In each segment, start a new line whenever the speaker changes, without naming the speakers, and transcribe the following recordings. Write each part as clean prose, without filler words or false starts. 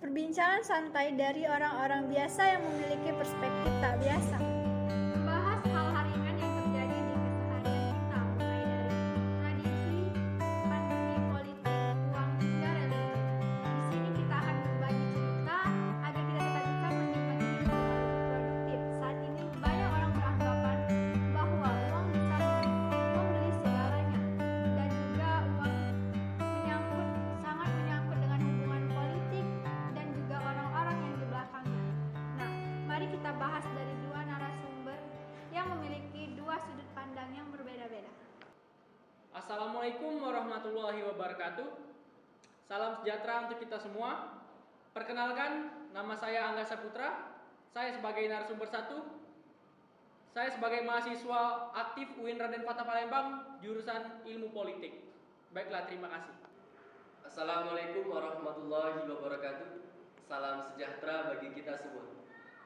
Perbincangan santai dari orang-orang biasa yang memiliki perspektif tak biasa.
Membahas hal-hal ringan yang terjadi di keseharian kita, mulai dari tradisi, pandemi, politik, uang, hingga religi. Di sini kita akan berbagi cerita agar kita tetap bisa menikmati hidup dengan lebih produktif. Saat ini banyak orang beranggapan bahwa uang bisa membeli segalanya, dan juga uang sangat menyangkut dengan hubungan politik dan juga orang-orang yang di belakangnya. Nah, mari kita bahas dari dua narasumber yang memiliki dua sudut pandang yang berbeda-beda.
Assalamualaikum warahmatullahi wabarakatuh. Salam sejahtera untuk kita semua. Perkenalkan, nama saya Angga Saputra. Saya sebagai narasumber 1. Saya sebagai mahasiswa aktif UIN Raden Fatah Palembang, jurusan Ilmu Politik. Baiklah, terima kasih.
Assalamualaikum warahmatullahi wabarakatuh. Salam sejahtera bagi kita semua.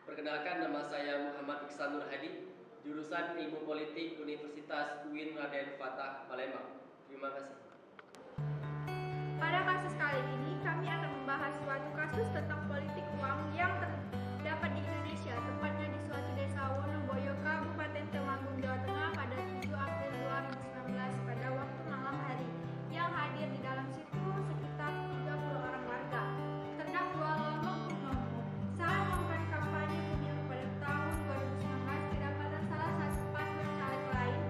Perkenalkan, nama saya Muhammad Iksan Nur Hadi, jurusan Ilmu Politik Universitas UIN Raden Fatah Palembang. Terima kasih.
Pada kasus kali ini, kami akan membahas suatu kasus tentang politik uang yang terdapat di Indonesia, tepatnya di suatu desa Wonoboyo, Kabupaten Temanggung, Jawa Tengah pada 7 April 2019 pada waktu malam hari, yang hadir di dalam situ sekitar 30 orang warga. Terdakwa Lombok Purnomo saat melakukan kampanye pemilu pada tahun 2019 kedapatan salah satu paslon caleg lain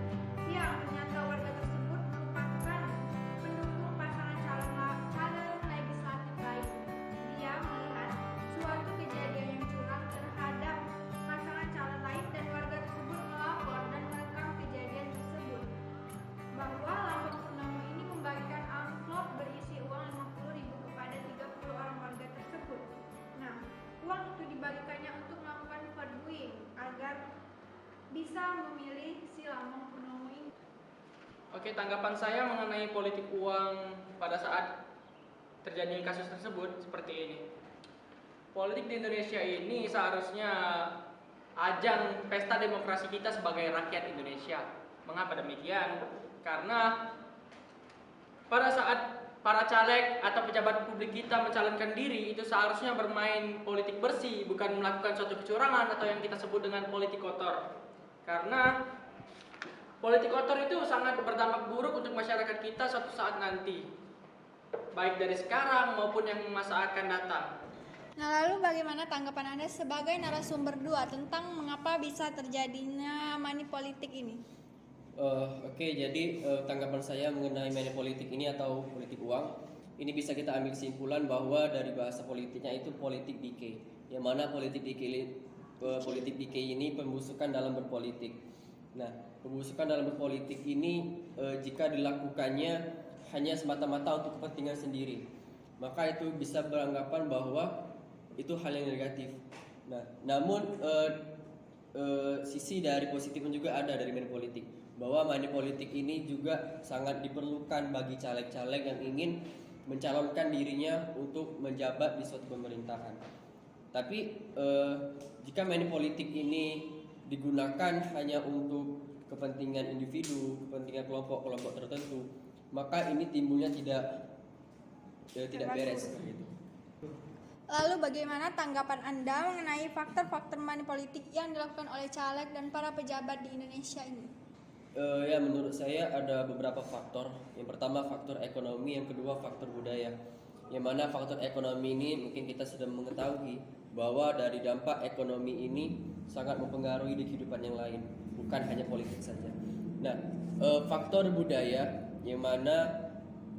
yang ternyata warga tersebut merupakan pendukung pasangan calon legislatif lain. Dia melihat suatu kejadian yang curang terhadap pasangan calon lain dan warga tersebut melapor dan merekam kejadian tersebut, bahwa Lombok Purnomo ini membagikan amplop berisi uang 50.000 kepada 30 orang warga tersebut. Nah, uang itu dibagikannya untuk melakukan vote buying agar bisa memilih si Lombok Purnomo ini.
Oke, tanggapan saya mengenai politik uang pada saat terjadi kasus tersebut seperti ini. Politik di Indonesia ini seharusnya ajang pesta demokrasi kita sebagai rakyat Indonesia. Mengapa demikian? Karena pada saat para caleg atau pejabat publik kita mencalonkan diri, itu seharusnya bermain politik bersih, bukan melakukan suatu kecurangan atau yang kita sebut dengan politik kotor. Karena politik kotor itu sangat berdampak buruk untuk masyarakat kita suatu saat nanti, baik dari sekarang maupun yang masa akan datang.
Nah, lalu bagaimana tanggapan Anda sebagai narasumber 2 tentang mengapa bisa terjadinya money politik ini?
Oke, jadi tanggapan saya mengenai money politik ini atau politik uang, ini bisa kita ambil kesimpulan bahwa dari bahasa politiknya itu politik decay, yang mana politik decay ini pembusukan dalam berpolitik. Nah, pembusukan dalam berpolitik ini jika dilakukannya hanya semata-mata untuk kepentingan sendiri, maka itu bisa beranggapan bahwa itu hal yang negatif. Nah, namun sisi dari positifnya juga ada dari money politik, bahwa money politik ini juga sangat diperlukan bagi caleg-caleg yang ingin mencalonkan dirinya untuk menjabat di suatu pemerintahan. Tapi jika money politik ini digunakan hanya untuk kepentingan individu, kepentingan kelompok-kelompok tertentu, maka ini timbulnya tidak beres gitu.
Lalu bagaimana tanggapan Anda mengenai faktor-faktor money politik yang dilakukan oleh caleg dan para pejabat di Indonesia ini?
Ya, menurut saya ada beberapa faktor. Yang pertama faktor ekonomi, yang kedua faktor budaya. Yang mana faktor ekonomi ini mungkin kita sudah mengetahui bahwa dari dampak ekonomi ini sangat mempengaruhi di kehidupan yang lain, bukan hanya politik saja. Nah, faktor budaya yang mana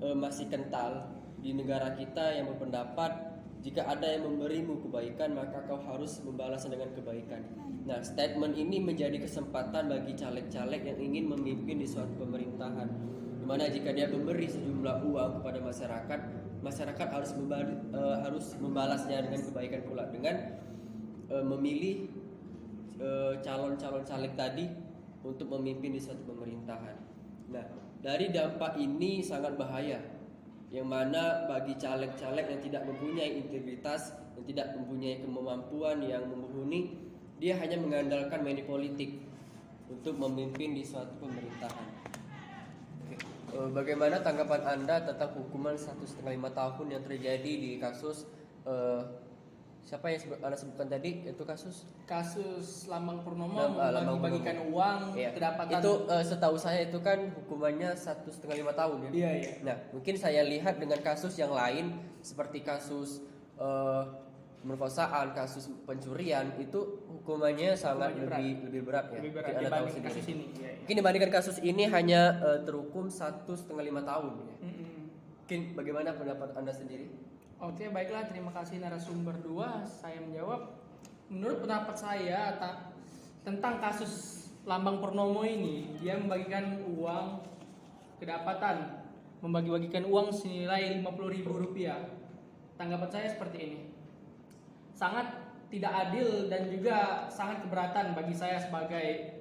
masih kental di negara kita yang berpendapat jika ada yang memberimu kebaikan maka kau harus membalasnya dengan kebaikan. Nah, statement ini menjadi kesempatan bagi caleg-caleg yang ingin memimpin di suatu pemerintahan, di mana jika dia memberi sejumlah uang kepada masyarakat, masyarakat harus membalasnya dengan kebaikan pula, dengan memilih calon-calon caleg tadi untuk memimpin di suatu pemerintahan. Nah, dari dampak ini sangat bahaya, yang mana bagi caleg-caleg yang tidak mempunyai integritas, yang tidak mempunyai kemampuan yang mumpuni, dia hanya mengandalkan money politik untuk memimpin di suatu pemerintahan. Bagaimana tanggapan Anda tentang hukuman 1,5 tahun yang terjadi di kasus eh, siapa yang Anda sebutkan tadi itu
Kasus Lambang Purnomo
Lambang
membagi-bagikan
Purnomo.
uang
Iya.
kedapatan.
Itu setahu saya itu kan hukumannya 1,5 tahun ya.
Iya, iya.
Nah, mungkin saya lihat dengan kasus yang lain seperti kasus pemerkosaan, kasus pencurian itu hukumannya sangat
Hukumannya
lebih berat ya.
Lebih berat
Mungkin Anda tahu
dibanding
sendiri.
kasus ini. Iya, iya.
Mungkin dibandingkan kasus ini hanya terhukum 1,5 tahun ya.
Mm-mm.
Mungkin bagaimana pendapat Anda sendiri?
Oke, baiklah, terima kasih narasumber 2. Saya menjawab, menurut pendapat saya tentang kasus Lambang Purnomo ini, dia membagikan uang kedapatan, membagi-bagikan uang senilai Rp50.000. Tanggapan saya seperti ini. Sangat tidak adil dan juga sangat keberatan bagi saya sebagai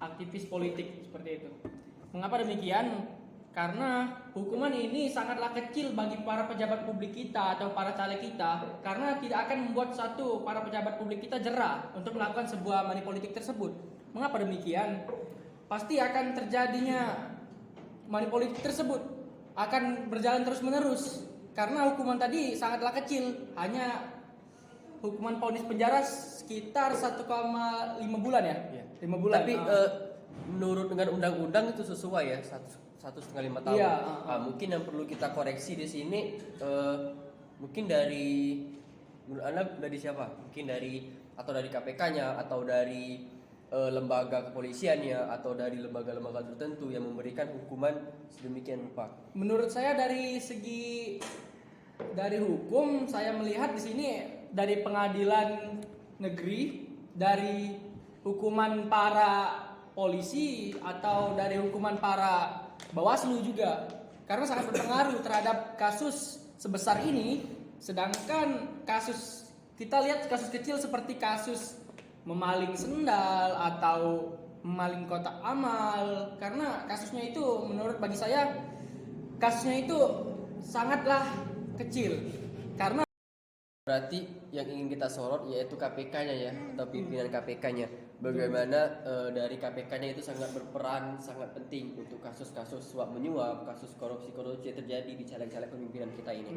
aktivis politik seperti itu. Mengapa demikian? Karena hukuman ini sangatlah kecil bagi para pejabat publik kita atau para caleg kita, karena tidak akan membuat para pejabat publik kita jera untuk melakukan sebuah money politik tersebut. Mengapa demikian? Pasti akan terjadinya money politik tersebut akan berjalan terus-menerus karena hukuman tadi sangatlah kecil, hanya hukuman vonis penjara sekitar 1,5 bulan ya.
Iya.
5 bulan.
Tapi menurut dengan undang-undang itu sesuai ya 1,5 tahun.
Iya,
Mungkin yang perlu kita koreksi di sini mungkin dari menurut Anda dari siapa? Mungkin dari KPK-nya atau dari lembaga kepolisiannya atau dari lembaga-lembaga tertentu yang memberikan hukuman sedemikian rupa.
Menurut saya dari hukum saya melihat di sini dari pengadilan negeri, dari hukuman para polisi atau dari hukuman para Bawaslu juga, karena sangat berpengaruh terhadap kasus sebesar ini. Sedangkan kita lihat kasus kecil seperti kasus memaling sendal atau memaling kotak amal, karena kasusnya itu bagi saya kasusnya itu sangatlah kecil. Karena
Berarti yang ingin kita sorot yaitu KPK-nya ya, atau pimpinan KPK-nya. Bagaimana dari KPK-nya itu sangat berperan, sangat penting untuk kasus-kasus suap menyuap, kasus korupsi-korupsi yang terjadi di caleg-caleg pemimpinan kita ini.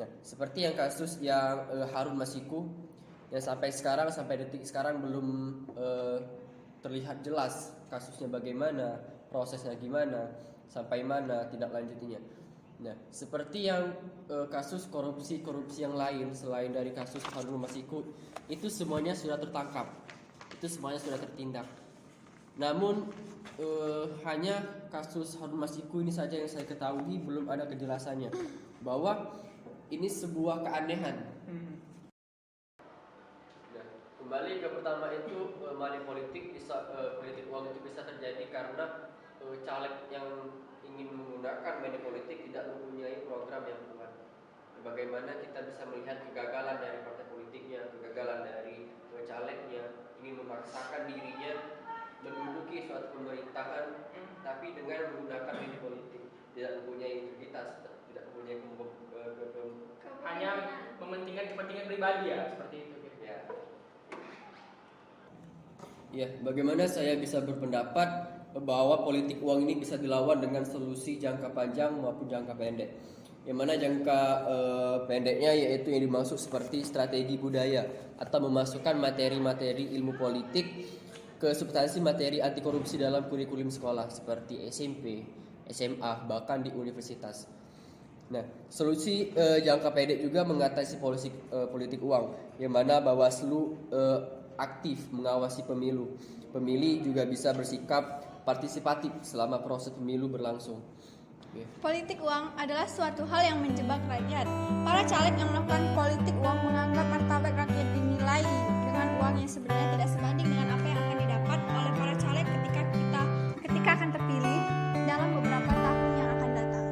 Nah, seperti yang kasus yang Harun Masiku yang sampai detik sekarang belum terlihat jelas kasusnya bagaimana, prosesnya gimana, sampai mana tindak lanjutinya. Nah, seperti yang kasus korupsi yang lain selain dari kasus Harun Masiku, itu semuanya sudah tertangkap, itu semuanya sudah tertindak. Namun hanya kasus Harun Masiku ini saja yang saya ketahui belum ada kejelasannya bahwa ini sebuah keanehan. Nah, kembali ke pertama itu money politik politik uang itu bisa terjadi karena caleg yang ingin menggunakan money politik tidak mempunyai program yang kuat. Bagaimana kita bisa melihat kegagalan dari partai politiknya, kegagalan dari calegnya, ingin memaksakan dirinya menduduki suatu pemerintahan, tapi dengan menggunakan money politik, tidak mempunyai integritas, tidak mempunyai
hanya mementingkan kepentingan pribadi ya, seperti itu.
Ya. Ya, bagaimana saya bisa berpendapat bahwa politik uang ini bisa dilawan dengan solusi jangka panjang maupun jangka pendek. Yang mana jangka pendeknya yaitu yang dimaksud seperti strategi budaya atau memasukkan materi-materi ilmu politik ke substansi materi anti korupsi dalam kurikulum sekolah seperti SMP, SMA, bahkan di universitas. Nah, solusi jangka pendek juga mengatasi politik uang, yang mana Bawaslu aktif mengawasi pemilu. Pemilih juga bisa bersikap partisipatif selama proses pemilu berlangsung.
Politik uang adalah suatu hal yang menjebak rakyat. Para caleg yang melakukan politik uang menganggap martabat rakyat dinilai dengan uang yang sebenarnya tidak sebanding dengan apa yang akan didapat oleh para caleg ketika akan terpilih dalam beberapa tahun yang akan datang.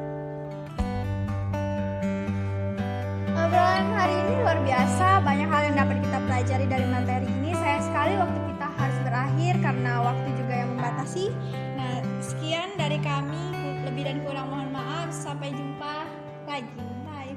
Obrolan hari ini luar biasa, banyak hal yang dapat kita pelajari dari materi ini. Sayang sekali waktu kita harus berakhir karena waktu juga yang membatasi. Nah, sekian dari kami, lebih dan kurang mohon maaf. Sampai jumpa lagi. Bye.